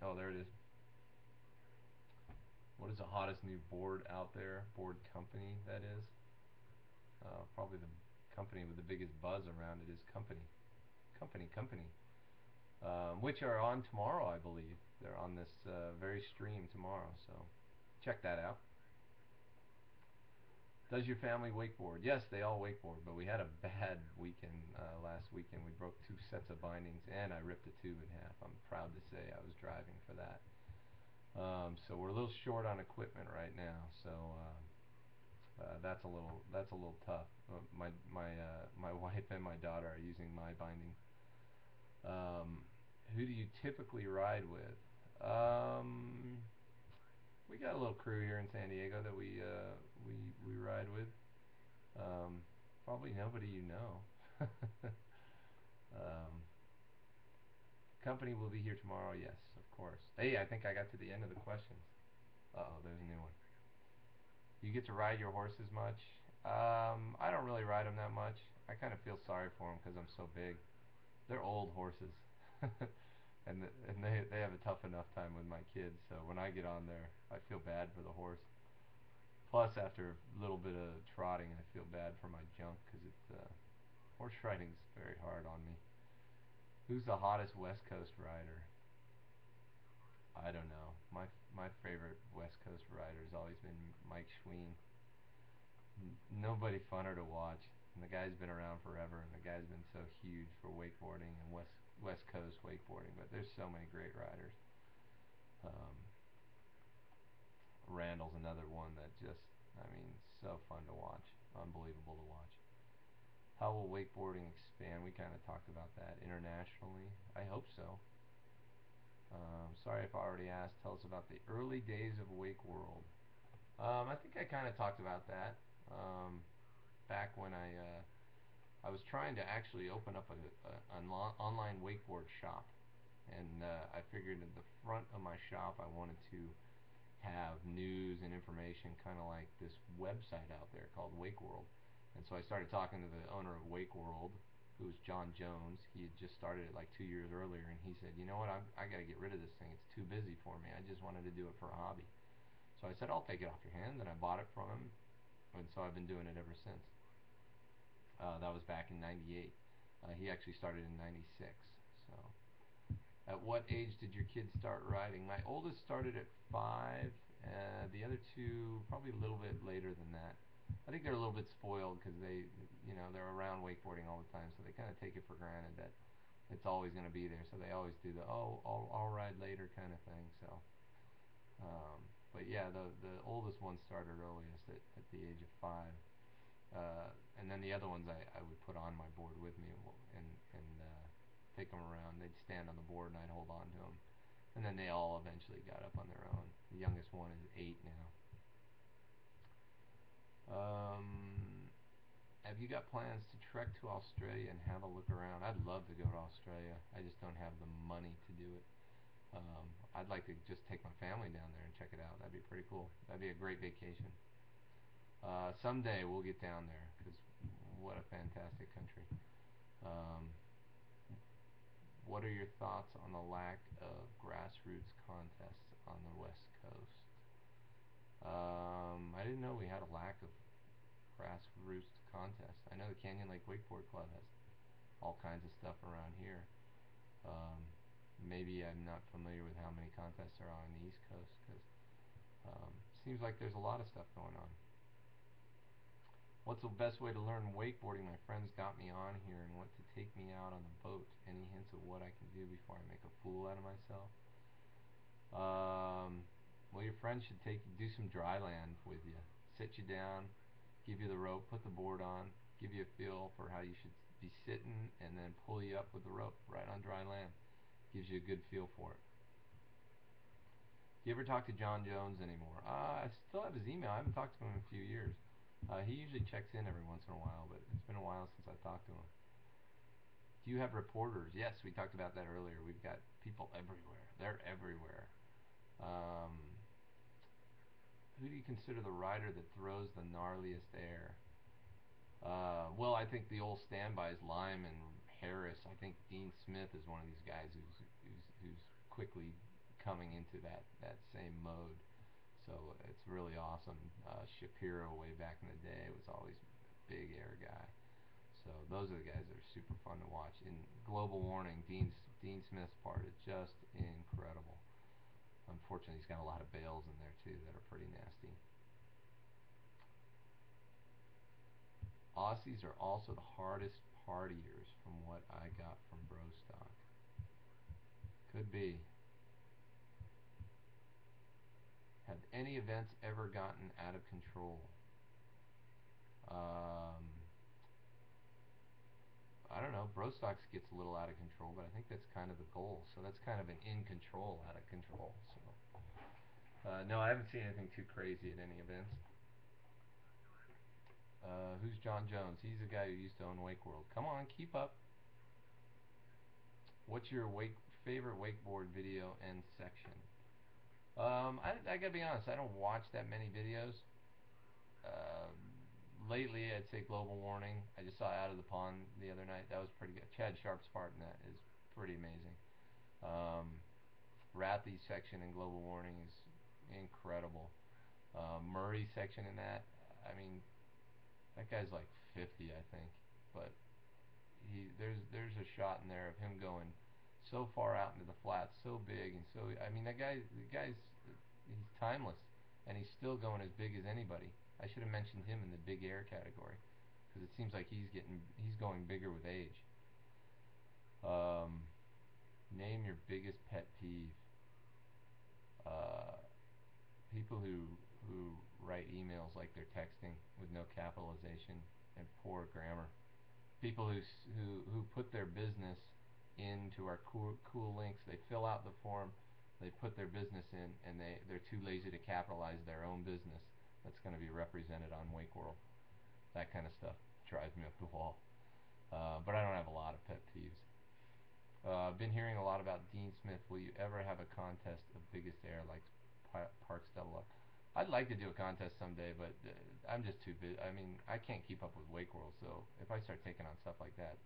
Oh, there it is. What is the hottest new board out there? Board company, that is. Probably the company with the biggest buzz around it is Company. Company. Which are on tomorrow, I believe. They're on this very stream tomorrow, so check that out. Does your family wakeboard? Yes, they all wakeboard, but we had a bad weekend last weekend. We broke 2 sets of bindings, and I ripped a tube in half. I'm proud to say I was driving for that. So we're a little short on equipment right now. So that's a little tough. My wife and my daughter are using my binding. Who do you typically ride with? Um, we got a little crew here in San Diego that we ride with. Um, Probably nobody you know. um, Company will be here tomorrow. Yes, of course. Hey, I think I got to the end of the questions. Uh oh, there's a new one. You get to ride your horses much? I don't really ride them that much. I kind of feel sorry for them because I'm so big. They're old horses, and they have a tough enough time with my kids. So when I get on there, I feel bad for the horse. Plus, after a little bit of trotting, I feel bad for my junk because it's horse riding's very hard on me. Who's the hottest West Coast rider? I don't know. My favorite West Coast rider has always been Mike Schween. Nobody funner to watch. And the guy's been around forever, and the guy's been so huge for wakeboarding and West Coast wakeboarding. But there's so many great riders. Um, Randall's another one that just, I mean, so fun to watch, unbelievable to watch. How will wakeboarding expand? We kind of talked about that internationally. I hope so. Sorry if I already asked. Tell us about the early days of Wakeworld. I think I kind of talked about that back when I was trying to actually open up an online wakeboard shop, and I figured at the front of my shop I wanted to have news and information, kind of like this website out there called Wakeworld. And so I started talking to the owner of Wakeworld, who was John Jones. He had just started it like 2 years earlier, and he said, "You know what? I got to get rid of this thing. It's too busy for me. I just wanted to do it for a hobby." So I said, "I'll take it off your hands," and I bought it from him, and so I've been doing it ever since. That was back in '98. He actually started in '96. So, at what age did your kids start riding? My oldest started at 5. The other two probably a little bit later than that. I think they're a little bit spoiled because they're around wakeboarding all the time, so they kind of take it for granted that it's always going to be there. So they always do the I'll ride later kind of thing. So, but yeah, the oldest one started earliest at the age of 5. And then the other ones I would put on my board with me and take them around. They'd stand on the board and I'd hold on to them. And then they all eventually got up on their own. The youngest one is 8 now. Have you got plans to trek to Australia and have a look around? I'd love to go to Australia. I just don't have the money to do it. I'd like to just take my family down there and check it out. That'd be pretty cool. That'd be a great vacation. Someday we'll get down there because what a fantastic country. Um, what are your thoughts on the lack of grassroots contests on the West Coast? I didn't know we had a lack of grassroots contests. I know the Canyon Lake Wakeboard Club has all kinds of stuff around here. Um, Maybe I'm not familiar with how many contests there are on the East Coast because seems like there's a lot of stuff going on. What's the best way to learn wakeboarding? My friends got me on here and want to take me out on the boat. Any hints of what I can do before I make a fool out of myself? Well, your friends should do some dry land with you. Sit you down, give you the rope, put the board on, give you a feel for how you should be sitting, and then pull you up with the rope right on dry land. Gives you a good feel for it. Do you ever talk to John Jones anymore? I still have his email. I haven't talked to him in a few years. He usually checks in every once in a while, but it's been a while since I've talked to him. Do you have reporters? Yes, we talked about that earlier. We've got people everywhere. They're everywhere. Um, who do you consider the rider that throws the gnarliest air? Well, I think the old standbys, Lime and Harris. I think Dean Smith is one of these guys who's quickly coming into that same mode. So it's really awesome. Shapiro way back in the day was always a big air guy. So those are the guys that are super fun to watch. In Global Warning, Dean Smith's part is just incredible. Unfortunately, he's got a lot of bales in there too that are pretty nasty. Aussies are also the hardest partiers from what I got from Brostock. Could be. Have any events ever gotten out of control? I don't know. Brostocks gets a little out of control, but I think that's kind of the goal. So that's kind of an in control, out of control. So no, I haven't seen anything too crazy at any events. Who's John Jones? He's a guy who used to own Wakeworld. Come on, keep up. What's your favorite wakeboard video and section? I gotta be honest, I don't watch that many videos. Uh, Lately, I'd say Global Warning. I just saw Out of the Pond the other night. That was pretty good. Chad Sharp's part in that is pretty amazing. Rathy's section in Global Warning is incredible. Murray's section in that, I mean, that guy's like 50, I think, but there's a shot in there of him going so far out into the flats, so big, and so, I mean, the guy's he's timeless, and he's still going as big as anybody. I should have mentioned him in the big air category, because it seems like he's going bigger with age. Name your biggest pet peeve. People who write emails like they're texting with no capitalization and poor grammar. People who put their business into our cool links. They fill out the form, they put their business in, and they're too lazy to capitalize their own business that's going to be represented on Wakeworld. That kind of stuff drives me up the wall. But I don't have a lot of pet peeves. I've been hearing a lot about Dean Smith. Will you ever have a contest of biggest air like Parks Double Up? I'd like to do a contest someday, but I'm just too busy. I mean, I can't keep up with Wakeworld, so if I start taking on stuff like that,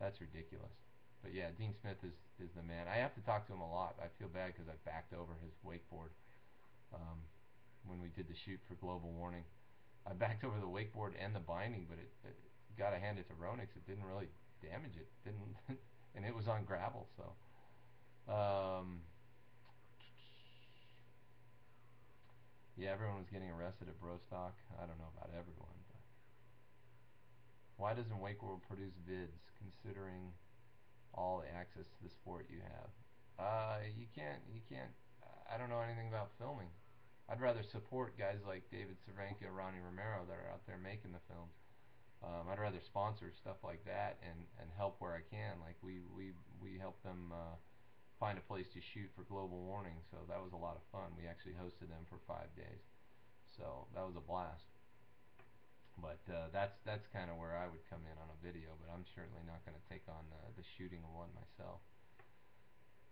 that's ridiculous. But yeah, Dean Smith is the man. I have to talk to him a lot. I feel bad because I backed over his wakeboard when we did the shoot for Global Warning. I backed over the wakeboard and the binding, but it got to hand it to Ronix. It didn't really damage it. Didn't, and it was on gravel. So, yeah, everyone was getting arrested at Brostock. I don't know about everyone, but why doesn't Wakeworld produce vids, considering all the access to the sport you have? You can't. I don't know anything about filming. I'd rather support guys like David Cervenka, Ronnie Romero that are out there making the films. I'd rather sponsor stuff like that and help where I can. Like we helped them find a place to shoot for Global Warning, so that was a lot of fun. We actually hosted them for 5 days, so that was a blast. But that's kind of where I would come in on a video, but I'm certainly not going to take on the shooting of one myself.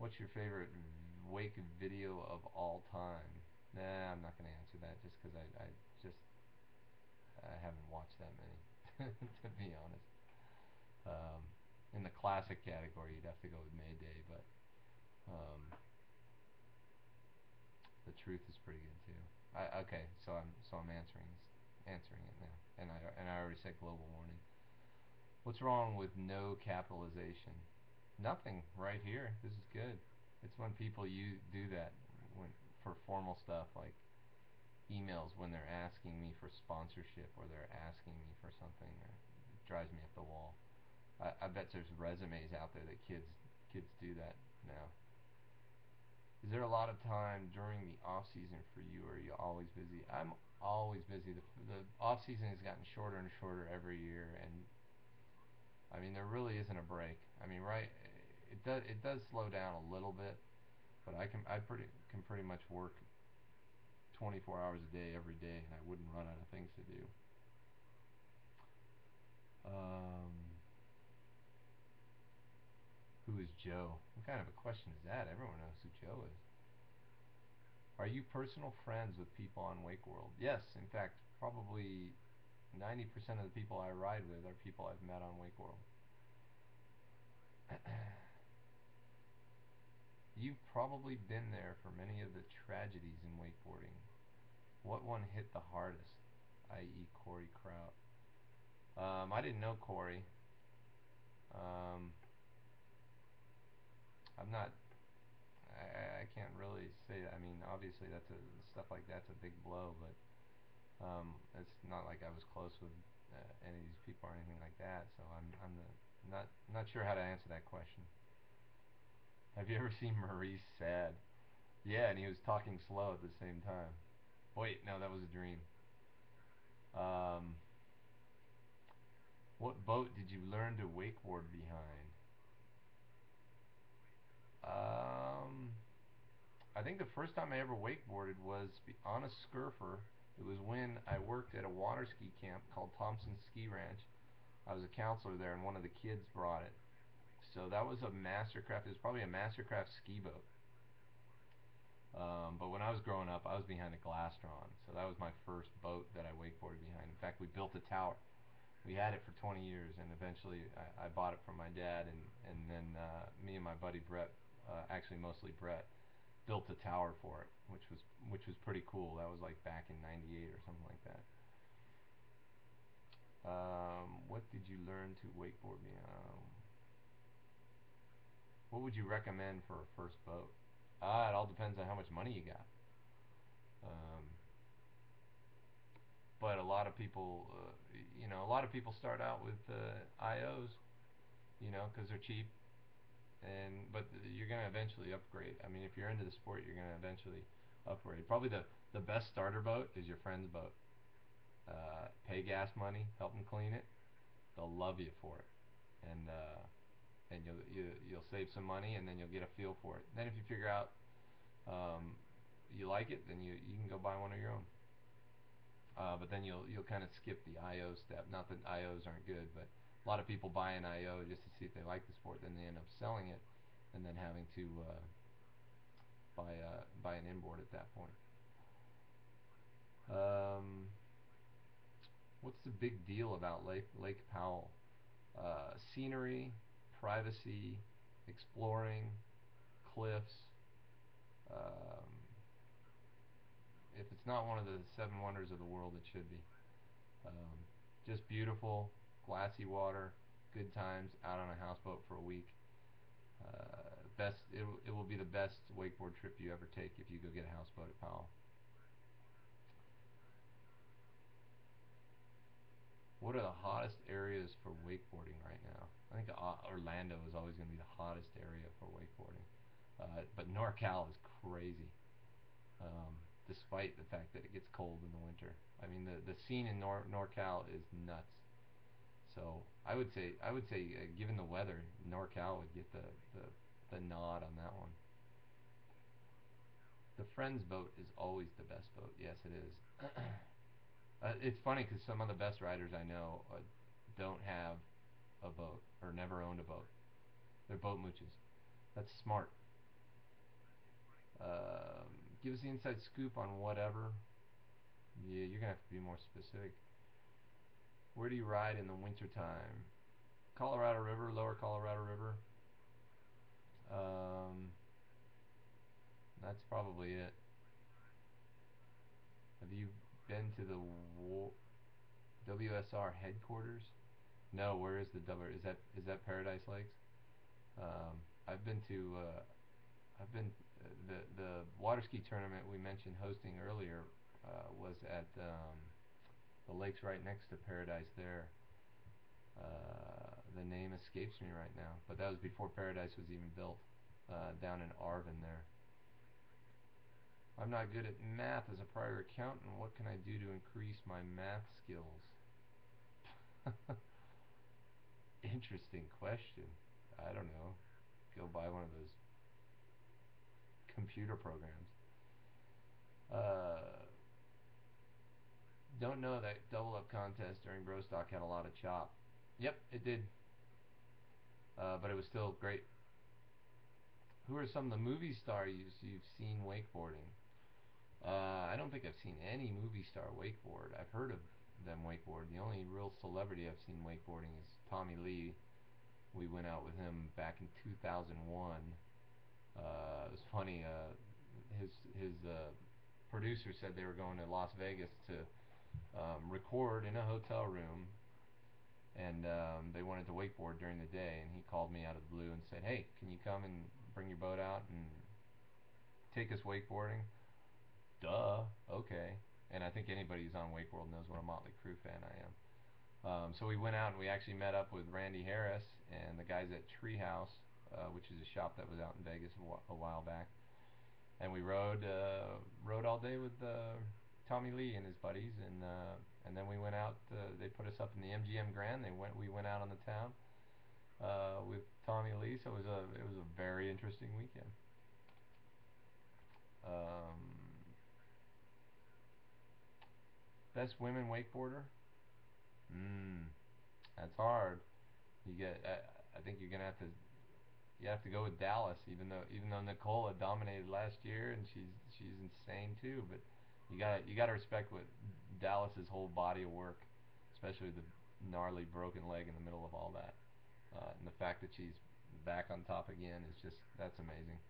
What's your favorite wake video of all time? Nah, I'm not going to answer that just because I haven't watched that many, to be honest. In the classic category, you'd have to go with Mayday, but the truth is pretty good too. Okay, so I'm answering it now, and I already said Global Warning. What's wrong with no capitalization? Nothing right here. This is good. It's when people do that when for formal stuff like emails when they're asking me for sponsorship or they're asking me for something. It drives me up the wall. I bet there's resumes out there that kids do that now. Is there a lot of time during the off season for you, or are you always busy? I'm always busy. The off season has gotten shorter and shorter every year, and I mean there really isn't a break. I mean, right? It does slow down a little bit, but can pretty much work 24 hours a day every day, and I wouldn't run out of things to do. Who is Joe? What kind of a question is that? Everyone knows who Joe is. Are you personal friends with people on Wakeworld? Yes, in fact, probably 90% of the people I ride with are people I've met on Wakeworld. You've probably been there for many of the tragedies in wakeboarding. What one hit the hardest? I.e. Corey Kraut. I didn't know Corey. Um, I'm not. I can't really say that. I mean, obviously stuff like that's a big blow, but it's not like I was close with any of these people or anything like that. So I'm not sure how to answer that question. Have you ever seen Maurice sad? Yeah, and he was talking slow at the same time. Wait, no, that was a dream. Um, what boat did you learn to wakeboard behind? Um, I think the first time I ever wakeboarded was on a scurfer. It was when I worked at a water ski camp called Thompson Ski Ranch. I was a counselor there, and one of the kids brought it. So that was a Mastercraft. It was probably a Mastercraft ski boat. But when I was growing up, I was behind a Glastron. So that was my first boat that I wakeboarded behind. In fact, we built a tower. We had it for 20 years, and eventually I bought it from my dad, and then me and my buddy Brett, actually mostly Brett, built a tower for it, which was pretty cool. That was like back in '98 or something like that. What did you learn to wakeboard me? What would you recommend for a first boat? It all depends on how much money you got. Um, but a lot of people start out with IOs, because they're cheap, but you're gonna eventually upgrade. I mean, if you're into the sport, you're gonna eventually upgrade. Probably the best starter boat is your friend's boat. Pay gas money, help them clean it. They'll love you for it, and you'll save some money, and then you'll get a feel for it. Then if you figure out um, you like it, then you can go buy one of your own. But then you'll kind of skip the IO step. Not that IOs aren't good, but a lot of people buy an IO just to see if they like the sport. Then they end up selling it, and then having to buy an inboard at that point. Um, what's the big deal about Lake Powell? Scenery, privacy, exploring, cliffs. Um, if it's not one of the seven wonders of the world, it should be. Um, just beautiful, glassy water, good times out on a houseboat for a week. It will be the best wakeboard trip you ever take if you go get a houseboat at Powell. What are the hottest areas for wakeboarding right now? I think Orlando is always going to be the hottest area for wakeboarding. But NorCal is crazy, despite the fact that it gets cold in the winter. I mean, the scene in NorCal is nuts. So I would say, given the weather, NorCal would get the nod on that one. The friend's boat is always the best boat. Yes, it is. It's funny because some of the best riders I know don't have a boat or never owned a boat. They're boat mooches. That's smart. Give us the inside scoop on whatever. Yeah, you're gonna have to be more specific. Where do you ride in the wintertime? Colorado River, Lower Colorado River. Um, that's probably it. Have you been to the WSR headquarters? No. Where is the W? Is that Paradise Lakes? I've been to. I've been the water ski tournament we mentioned hosting earlier was at the lakes right next to Paradise there. The name escapes me right now, but that was before Paradise was even built. Down in Arvin there. I'm not good at math as a prior accountant. What can I do to increase my math skills? Interesting question. I don't know. Go buy one of those computer programs. Uh, don't know that double up contest during Brostock had a lot of chop. Yep, it did. But it was still great. Who are some of the movie stars you've seen wakeboarding? I don't think I've seen any movie star wakeboard. I've heard of them wakeboard. The only real celebrity I've seen wakeboarding is Tommy Lee. We went out with him back in 2001. It was funny. His producer said they were going to Las Vegas to record in a hotel room, and they wanted to wakeboard during the day. And he called me out of the blue and said, "Hey, can you come and bring your boat out and take us wakeboarding?" Duh. Okay. And I think anybody who's on Wakeworld knows what a Motley Crue fan I am. So we went out and we actually met up with Randy Harris and the guys at Treehouse, which is a shop that was out in Vegas a while back. And we rode all day with Tommy Lee and his buddies, and then we went out. They put us up in the MGM Grand. We went out on the town with Tommy Lee. So it was a very interesting weekend. Um, Best women wakeboarder? That's hard. You get. I think you're gonna have to. You have to go with Dallas, even though Nicole had dominated last year, and she's insane too. But you gotta respect what Dallas's whole body of work, especially the gnarly broken leg in the middle of all that, and the fact that she's back on top again is just that's amazing.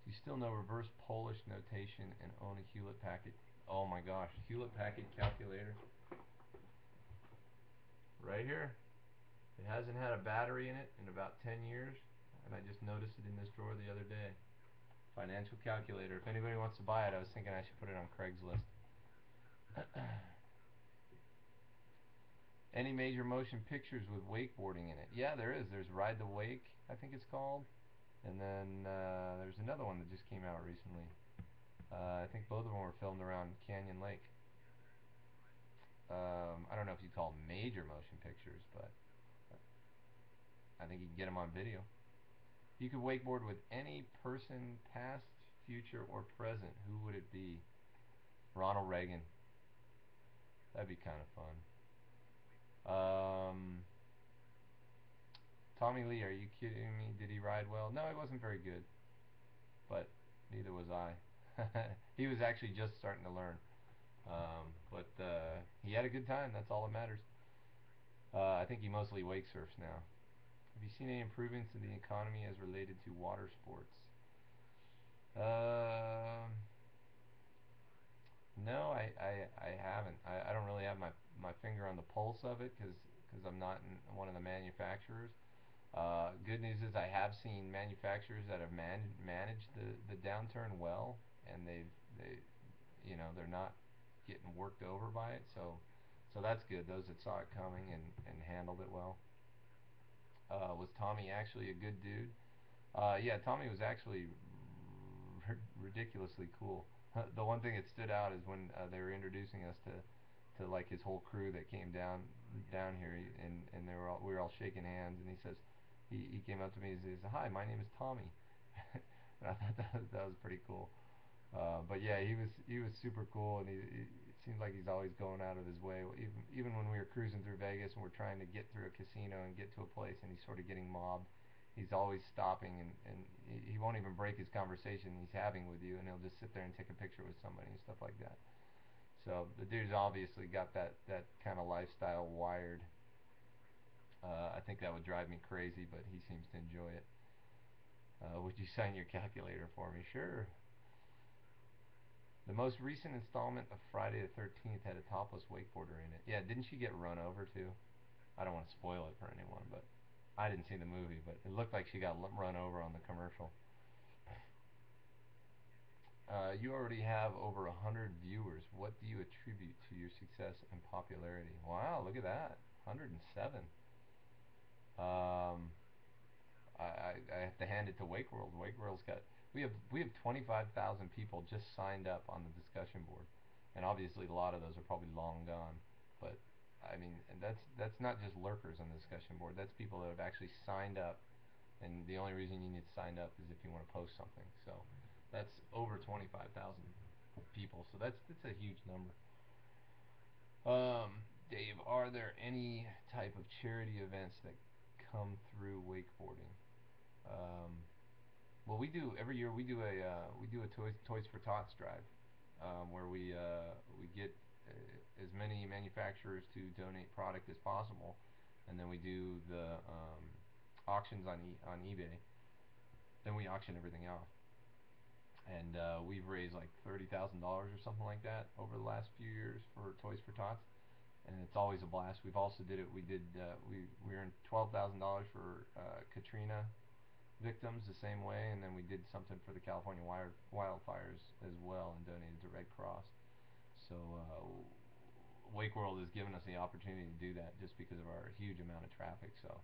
Do you still know reverse Polish notation and own a Hewlett Packard? Oh my gosh, Hewlett Packard calculator right here. It hasn't had a battery in it in about 10 years, and I just noticed it in this drawer the other day. Financial calculator. If anybody wants to buy it, I was thinking I should put it on Craigslist. Any major motion pictures with wakeboarding in it? Yeah, there is. There's Ride the Wake, I think it's called. And then there's another one that just came out recently. I think both of them were filmed around Canyon Lake. I don't know if you call them major motion pictures, but I think you can get them on video. If you could wakeboard with any person, past, future, or present, who would it be? Ronald Reagan. That'd be kind of fun. Tommy Lee, are you kidding me? Did he ride well? No, he wasn't very good, but neither was I. He was actually just starting to learn. But he had a good time. That's all that matters. I think he mostly wake surfs now. Have you seen any improvements in the economy as related to water sports? Um, no, I haven't. I don't really have my finger on the pulse of it because I'm not in one of the manufacturers. Good news is I have seen manufacturers that have managed the downturn well, and they're not getting worked over by it. So that's good. Those that saw it coming and handled it well. Was Tommy actually a good dude? Yeah, Tommy was actually ridiculously cool. The one thing that stood out is when they were introducing us to like his whole crew that came down here, and we were all shaking hands, and he says he came up to me and he says, "Hi, my name is Tommy." And I thought that was pretty cool. But yeah, he was super cool, and it seems like he's always going out of his way. Even when we were cruising through Vegas and we're trying to get through a casino and get to a place, and he's sort of getting mobbed, he's always stopping, and he won't even break his conversation he's having with you, and he'll just sit there and take a picture with somebody and stuff like that. So the dude's obviously got that kind of lifestyle wired. I think that would drive me crazy, but he seems to enjoy it. Would you sign your calculator for me? Sure. The most recent installment of Friday the 13th had a topless wakeboarder in it. Yeah, didn't she get run over too? I don't want to spoil it for anyone, but I didn't see the movie, but it looked like she got run over on the commercial. You already have over 100 viewers. What do you attribute to your success and popularity? Wow, look at that. 107. Um, I have to hand it to Wakeworld. Wakeworld's got we have 25,000 people just signed up on the discussion board, and obviously a lot of those are probably long gone. But I mean, and that's not just lurkers on the discussion board. That's people that have actually signed up, and the only reason you need to sign up is if you want to post something. So that's over 25,000 people. So that's a huge number. Dave, are there any type of charity events that come through wakeboarding? Um, Well, we do every year. We do a Toys for Tots drive, where we get as many manufacturers to donate product as possible, and then we do the auctions on eBay. Then we auction everything off, and we've raised like $30,000 or something like that over the last few years for Toys for Tots, and it's always a blast. We've also did it. We earned $12,000 for Katrina victims the same way, and then we did something for the California wildfires as well and donated to Red Cross. So Wakeworld has given us the opportunity to do that just because of our huge amount of traffic. So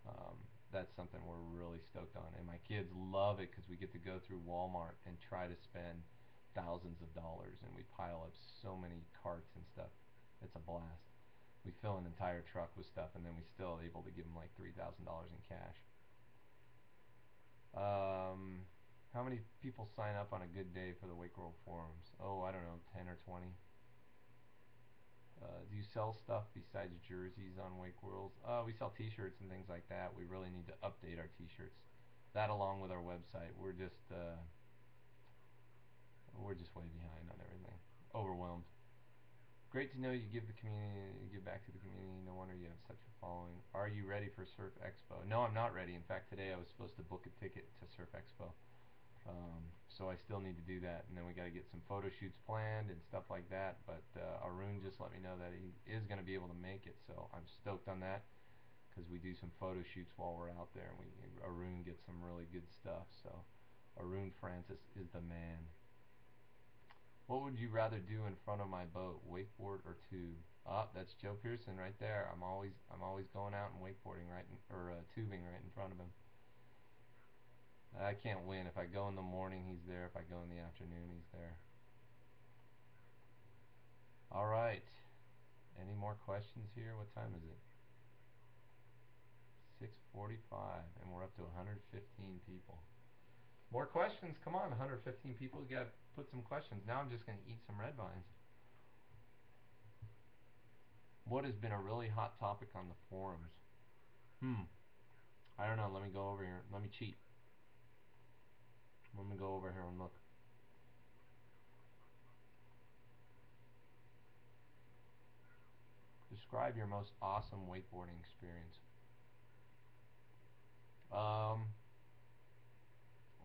um, that's something we're really stoked on, and my kids love it because we get to go through Walmart and try to spend thousands of dollars, and we pile up so many carts and stuff. It's a blast. We fill an entire truck with stuff, and then we still able to give them like $3,000 in cash. How many people sign up on a good day for the Wake World forums? Oh, I don't know, 10 or 20. Do you sell stuff besides jerseys on Wake World? We sell T-shirts and things like that. We really need to update our T-shirts. That along with our website. We're just way behind on everything. Overwhelmed. Great to know you give the community, you give back to the community. No wonder you have such a following. Are you ready for Surf Expo? No, I'm not ready. In fact, today I was supposed to book a ticket to Surf Expo. So I still need to do that, and then we got to get some photo shoots planned and stuff like that. But Arun just let me know that he is going to be able to make it, so I'm stoked on that because we do some photo shoots while we're out there, and Arun gets some really good stuff. So Arun Francis is the man. What would you rather do in front of my boat, wakeboard or tube? Ah, that's Joe Pearson right there. I'm always going out and wakeboarding or tubing right in front of him. I can't win. If I go in the morning, he's there. If I go in the afternoon, he's there. All right. Any more questions here? What time is it? 6:45, and we're up to 115 people. More questions? Come on, 115 people. You gotta put some questions. Now I'm just gonna eat some red vines. What has been a really hot topic on the forums? I don't know. Let me go over here. Let me cheat. Let me go over here and look. Describe your most awesome wakeboarding experience. Um,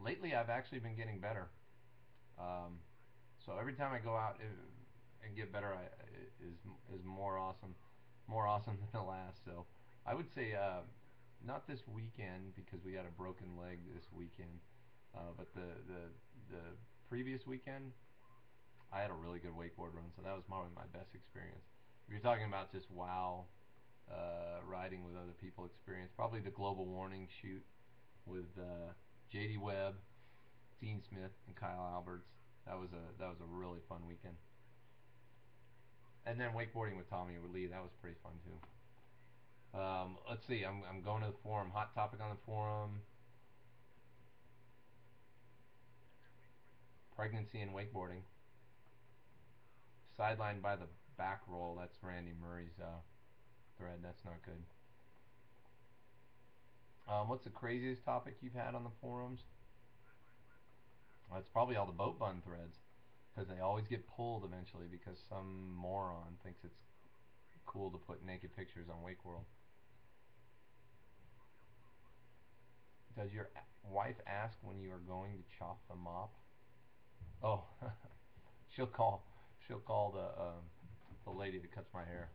Lately, I've actually been getting better. Um, so every time I go out and get better, is more awesome than the last. So I would say not this weekend because we had a broken leg this weekend, but the previous weekend I had a really good wakeboard run. So that was probably my best experience. If you're talking about just wow, riding with other people experience, probably the global warning shoot with JD Webb, Dean Smith, and Kyle Alberts. That was a really fun weekend. And then wakeboarding with Tommy Lee, that was pretty fun too. Let's see, I'm going to the forum. Hot topic on the forum: pregnancy and wakeboarding. Sidelined by the back roll. That's Randy Murray's thread. That's not good. What's the craziest topic you've had on the forums? Well, it's probably all the boat bun threads, because they always get pulled eventually because some moron thinks it's cool to put naked pictures on Wakeworld. Does your wife ask when you are going to chop the mop? Oh, she'll call. She'll call the lady that cuts my hair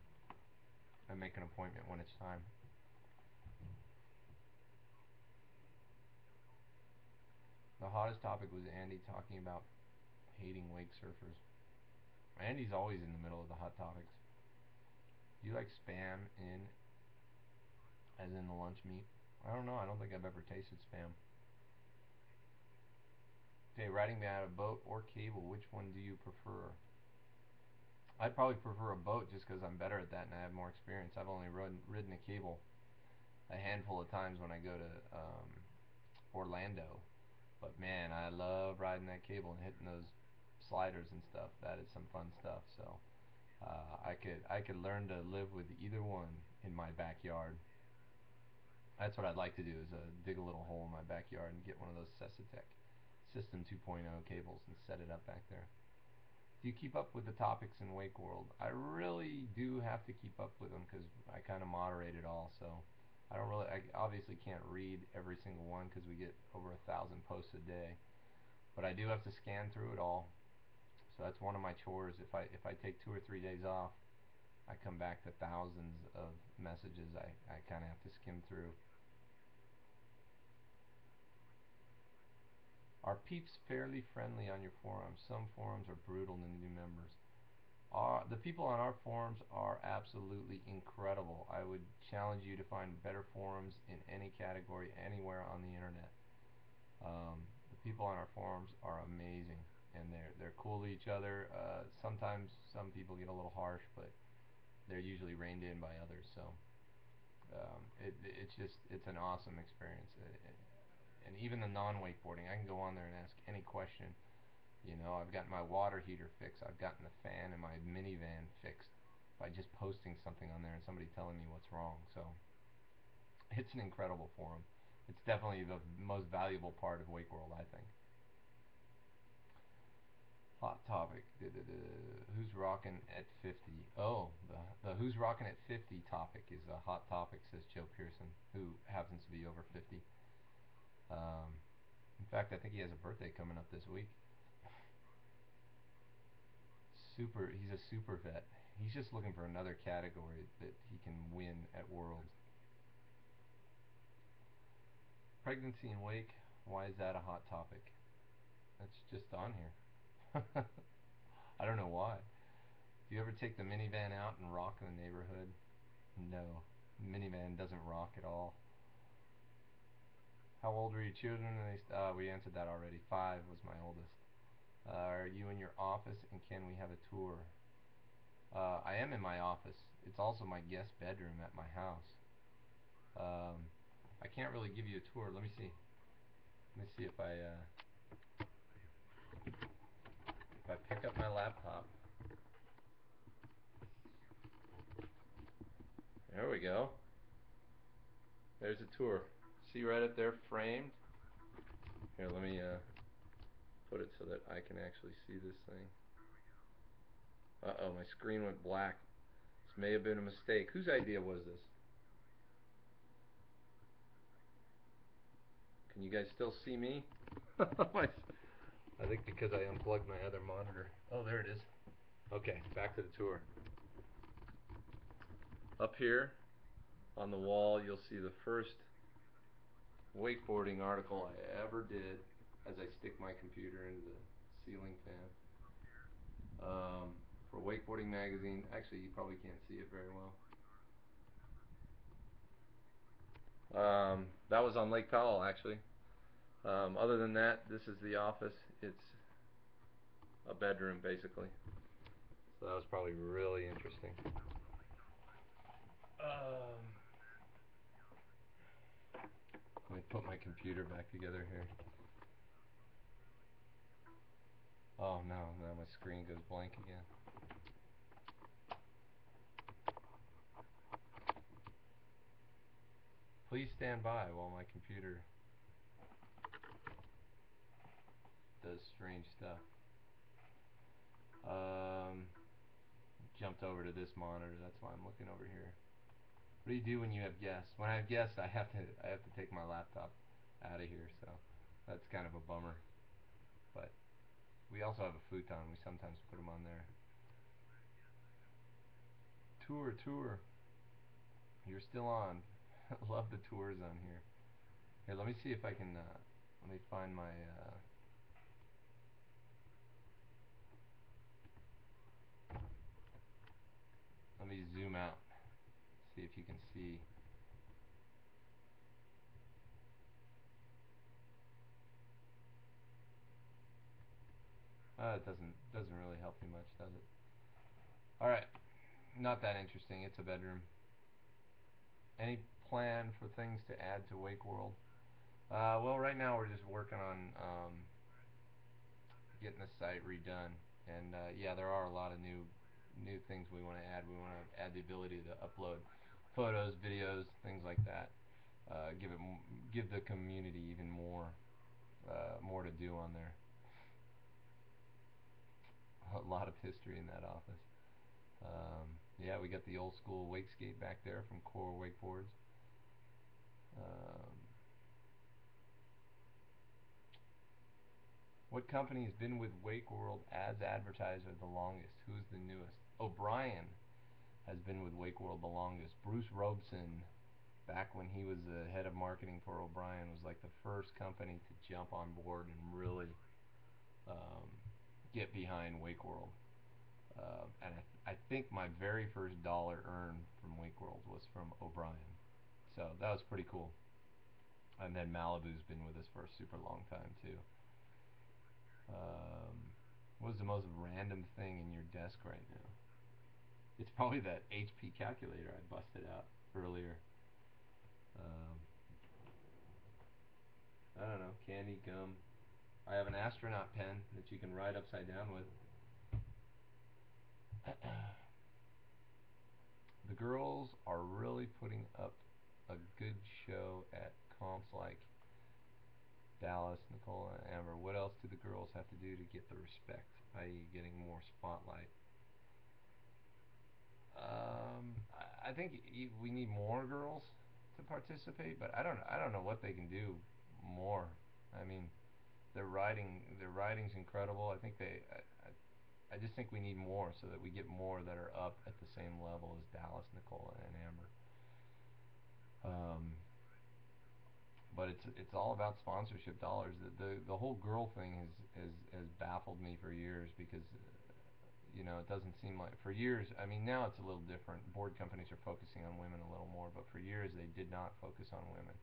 and make an appointment when it's time. The hottest topic was Andy talking about hating wake surfers. Andy's always in the middle of the hot topics. Do you like spam in, as in the lunch meat? I don't know. I don't think I've ever tasted spam. Okay, riding out a boat or cable, which one do you prefer? I'd probably prefer a boat just because I'm better at that and I have more experience. I've only ridden a cable a handful of times when I go to Orlando. But man, I love riding that cable and hitting those sliders and stuff. That is some fun stuff. So I could learn to live with either one in my backyard. That's what I'd like to do is dig a little hole in my backyard and get one of those Sesatec System 2.0 cables and set it up back there. Do you keep up with the topics in Wake World? I really do have to keep up with them because I kind of moderate it all. So I don't really, I obviously can't read every single one because we get over 1,000 posts a day, but I do have to scan through it all. So that's one of my chores. If I take 2 or 3 days off, I come back to thousands of messages I kind of have to skim through. Are peeps fairly friendly on your forums? Some forums are brutal to new members. The people on our forums are absolutely incredible. I would challenge you to find better forums in any category anywhere on the internet. The people on our forums are amazing, and they're cool to each other. Sometimes some people get a little harsh, but they're usually reined in by others. So it's an awesome experience. And even the non-wakeboarding, I can go on there and ask any question. You know, I've got my water heater fixed. I've gotten the fan in my minivan fixed by just posting something on there and somebody telling me what's wrong. So it's an incredible forum. It's definitely the most valuable part of Wakeworld, I think. Hot topic. Who's rocking at 50? Oh, the who's rocking at 50 topic is a hot topic, says Joe Pearson, who happens to be over 50. In fact, I think he has a birthday coming up this week. He's a super vet. He's just looking for another category that he can win at Worlds. Pregnancy and wake, why is that a hot topic? That's just on here. I don't know why. Do you ever take the minivan out and rock the neighborhood? No. Minivan doesn't rock at all. How old were your children? We answered that already. 5 was my oldest. Are you in your office, and can we have a tour? I am in my office. It's also my guest bedroom at my house. I can't really give you a tour. Let me see. Let me see if I pick up my laptop. There we go. There's a tour. See right up there, framed. Here, let me put it so that I can actually see this thing. Uh-oh, my screen went black. This may have been a mistake. Whose idea was this? Can you guys still see me? I think because I unplugged my other monitor. Oh, there it is. Okay, back to the tour. Up here on the wall, you'll see the first wakeboarding article I ever did as I stick my computer into the ceiling fan. For Wakeboarding Magazine. Actually, you probably can't see it very well. That was on Lake Powell, actually. Other than that, this is the office. It's a bedroom, basically. So that was probably really interesting. Let me put my computer back together here. Oh no, now my screen goes blank again. Please stand by while my computer does strange stuff. Jumped over to this monitor, that's why I'm looking over here. What do you do when you have guests? When I have guests, I have to take my laptop out of here, so that's kind of a bummer. But we also have a futon. We sometimes put them on there. Tour. You're still on. Love the tours on here. Here, let me see if I can. Let me find my. Let me zoom out. See if you can see. It doesn't really help me much, does it? All right, not that interesting. It's a bedroom. Any plan for things to add to Wakeworld? Well, right now we're just working on getting the site redone, and yeah, there are a lot of new things we want to add. We want to add the ability to upload photos, videos, things like that. Give the community even more to do on there. A lot of history in that office. Yeah, we got the old school wake skate back there from Core Wakeboards. Um, what company has been with Wakeworld as advertiser the longest? Who's the newest? O'Brien has been with Wakeworld the longest. Bruce Robeson, back when he was the head of marketing for O'Brien, was like the first company to jump on board and really um, get behind Wakeworld. And I think my very first dollar earned from Wakeworld was from O'Brien. So that was pretty cool. And then Malibu's been with us for a super long time too. What was the most random thing in your desk right now? It's probably that HP calculator I busted out earlier. Um, I don't know, candy, gum. I have an astronaut pen that you can write upside down with. The girls are really putting up a good show at comps like Dallas, Nicole, and Amber. What else do the girls have to do to get the respect, i.e., getting more spotlight? I think we need more girls to participate, but I don't know what they can do more. I mean, their writing's incredible. I just think we need more so that we get more that are up at the same level as Dallas, Nicole, and Amber. Um, but it's all about sponsorship dollars. The whole girl thing has baffled me for years because it doesn't seem like for years. I mean, now it's a little different. Board companies are focusing on women a little more, but for years they did not focus on women.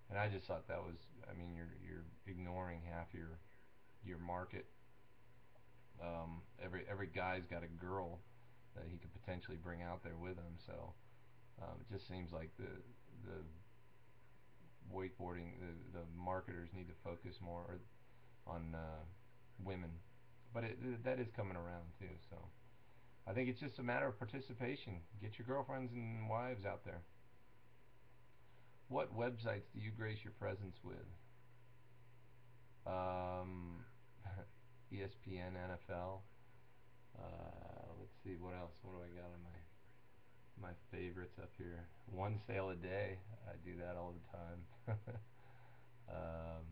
And I just thought that was, I mean, you're ignoring half your market. Every guy's got a girl that he could potentially bring out there with him. So it just seems like the wakeboarding, the marketers need to focus more on women. But that is coming around too. So I think it's just a matter of participation. Get your girlfriends and wives out there. What websites do you grace your presence with? Um, ESPN, NFL. Let's see, what else? What do I got on my favorites up here? One Sale a Day. I do that all the time. um,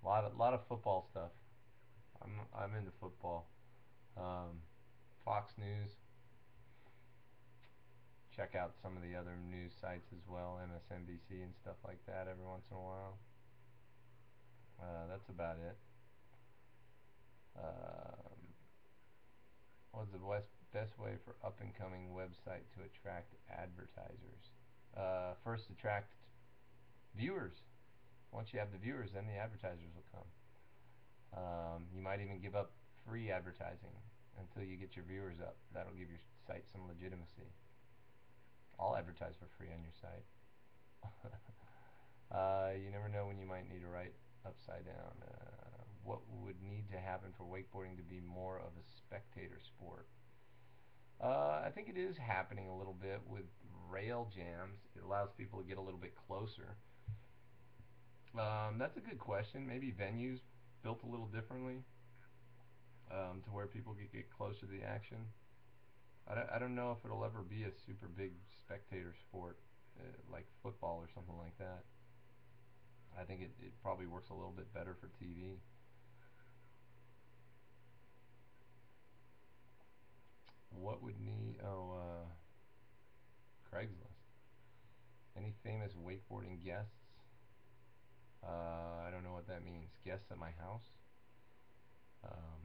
lot of football stuff. I'm into football. Um, Fox News. Check out some of the other news sites as well, MSNBC and stuff like that every once in a while. That's about it. Um, what's the best way for up and coming website to attract advertisers? First, attract viewers. Once you have the viewers, then the advertisers will come. You might even give up free advertising until you get your viewers up. That'll give your site some legitimacy. I'll advertise for free on your site. You never know when you might need to write upside down. What would need to happen for wakeboarding to be more of a spectator sport? I think it is happening a little bit with rail jams. It allows people to get a little bit closer. That's a good question. Maybe venues built a little differently to where people could get closer to the action. I don't know if it'll ever be a super big spectator sport like football or something like that. I think it probably works a little bit better for TV. What would need? Craigslist. Any famous wakeboarding guests? I don't know what that means. Guests at my house? Um,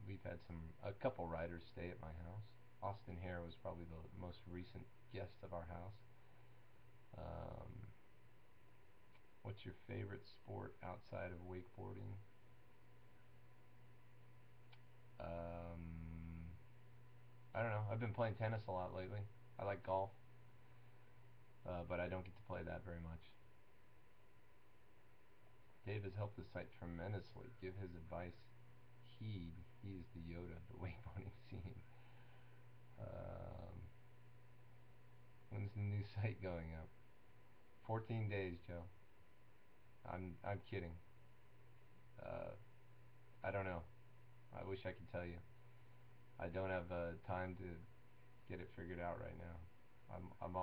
we've had a couple riders stay at my house. Austin Hare was probably the most recent guest of our house. Um, what's your favorite sport outside of wakeboarding? Um, I don't know. I've been playing tennis a lot lately. I like golf, but I don't get to play that very much. Dave has helped the site tremendously. Give his advice. Heed. He is the Yoda of the wakeboarding scene. Um, when's the new site going up? 14 days, Joe. I'm kidding. Uh, I don't know. I wish I could tell you. I don't have time get it figured out right now. I'm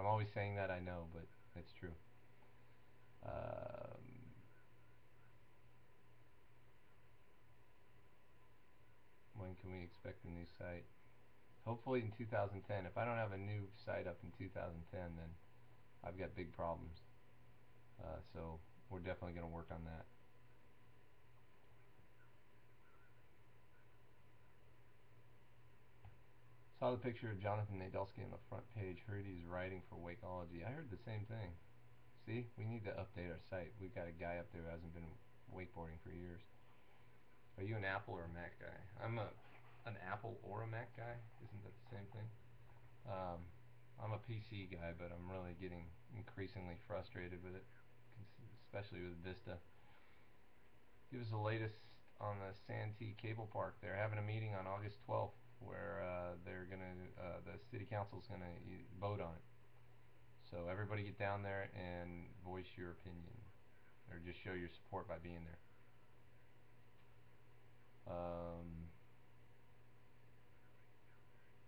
always saying that, I know, but it's true. Um, when can we expect the new site? Hopefully in 2010. If I don't have a new site up in 2010, then I've got big problems. So we're definitely going to work on that. Saw the picture of Jonathan Nadolski on the front page. Heard he's writing for Wakeology. I heard the same thing. See, we need to update our site. We've got a guy up there who hasn't been wakeboarding for years. Are you an Apple or a Mac guy? I'm an Apple or a Mac guy. Isn't that the same thing? Um, I'm a PC guy, but I'm really getting increasingly frustrated with it, especially with Vista. Give us the latest on the Santee Cable Park. They're having a meeting on August 12th where the city council's gonna vote on it. So everybody get down there and voice your opinion, or just show your support by being there.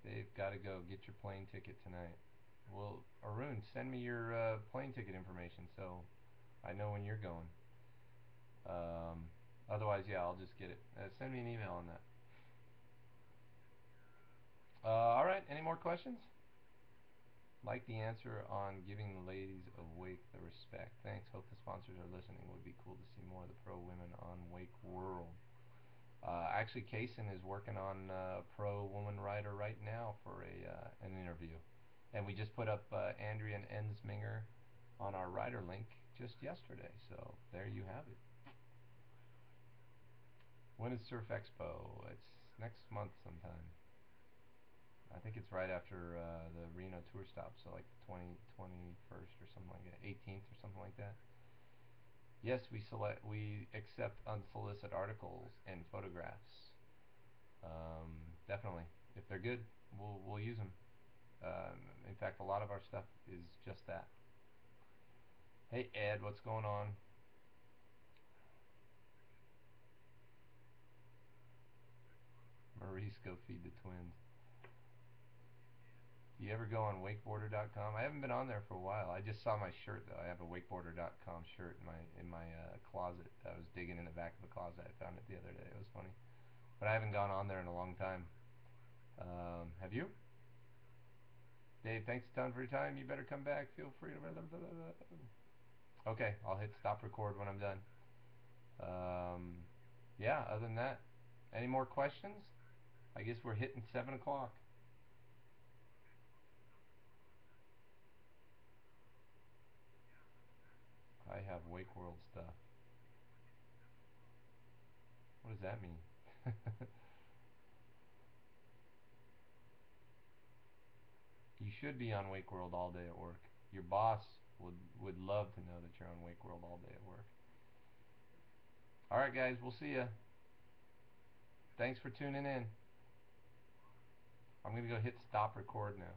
They've got to go get your plane ticket tonight. Well, Arun, send me your plane ticket information so I know when you're going. Um, Otherwise, yeah, I'll just get it. Send me an email on that. All right. Any more questions? Like the answer on giving the ladies of Wake the respect. Thanks. Hope the sponsors are listening. It would be cool to see more of the pro women on Wakeworld. Actually, Kaysen is working on pro woman rider right now for an interview, and we just put up Andrea Ensminger on our rider link just yesterday. So there you have it. When is Surf Expo? It's next month sometime. I think it's right after the Reno tour stop, so like 21st or something like that, 18th or something like that. Yes, we accept unsolicited articles and photographs. Definitely, if they're good, we'll use them. In fact, a lot of our stuff is just that. Hey Ed, what's going on? Maurice, go feed the twins. Do you ever go on wakeboarder.com? I haven't been on there for a while. I just saw my shirt though. I have a wakeboarder.com shirt in my closet. I was digging in the back of the closet. I found it the other day. It was funny, but I haven't gone on there in a long time. Have you? Dave, thanks a ton for your time. You better come back. Feel free to. Blah, blah, blah, blah. Okay, I'll hit stop record when I'm done. Um, yeah. Other than that, any more questions? I guess we're hitting 7 o'clock. I have Wakeworld stuff. What does that mean? You should be on Wakeworld all day at work. Your boss would love to know that you're on Wakeworld all day at work. All right, guys, we'll see ya. Thanks for tuning in. I'm gonna go hit stop record now.